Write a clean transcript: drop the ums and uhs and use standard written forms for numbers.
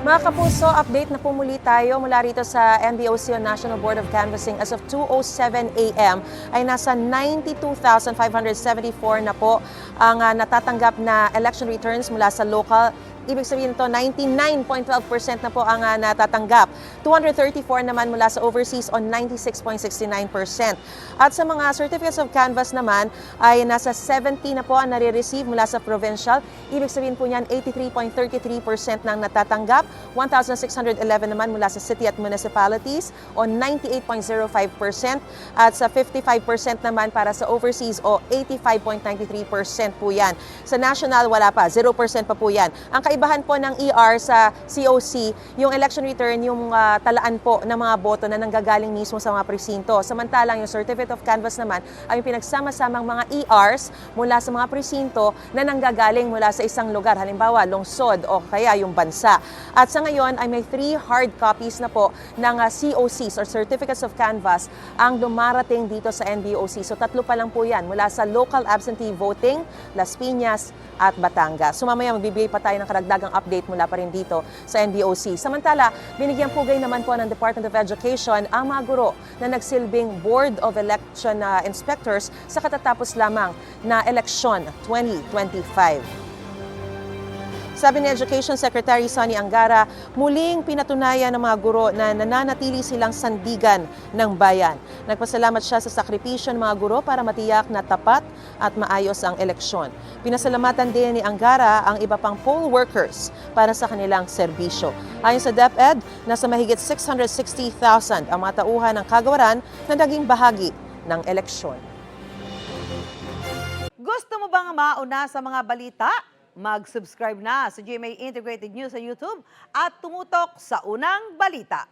Mga kapuso, update na po muli tayo mula rito sa NBOC o National Board of Canvassing. As of 2:07 a.m. ay nasa 92,574 na po ang natatanggap na election returns mula sa local. Ibig sabihin nito, 99.12% na po ang natatanggap. 234 naman mula sa overseas on 96.69%. At sa mga certificates of canvass naman ay nasa 70 na po ang nare-receive mula sa provincial. Ibig sabihin po niyan 83.33% ng natatanggap. 1,611 naman mula sa city at municipalities on 98.05%. At sa 55% naman para sa overseas o 85.93% po yan. Sa national wala pa, 0% pa po yan. Ang kaibahan po ng ER sa COC, yung election return, yung talaan po ng mga boto na nanggagaling mismo sa mga presinto. Samantalang yung certificate of canvass naman ay yung pinagsama-samang mga ERs mula sa mga presinto na nanggagaling mula sa isang lugar, halimbawa lungsod o kaya yung bansa. At sa ngayon ay may 3 hard copies na po ng COCs or certificates of canvass ang dumarating dito sa NBOC. So 3 pa lang po yan mula sa local absentee voting, Las Piñas at Batangas. So mamaya magbibigay pa tayo ng karagdagang update mula pa rin dito sa NBOC. Samantala, binigyan pugay naman po ng Department of Education ang mga guro na nagsilbing Board of Election Inspectors sa katatapos lamang na eleksyon 2025. Sabi ni Education Secretary Sonny Angara, muling pinatunayan ng mga guro na nananatili silang sandigan ng bayan. Nagpasalamat siya sa sakripisyo ng mga guro para matiyak na tapat at maayos ang eleksyon. Pinasalamatan din ni Angara ang iba pang poll workers para sa kanilang serbisyo. Ayon sa DepEd, nasa mahigit 660,000 ang mga tauhan ng kagawaran na naging bahagi ng eleksyon. Gusto mo bang mauna sa mga balita? Mag-subscribe na sa GMA Integrated News sa YouTube at tumutok sa unang balita.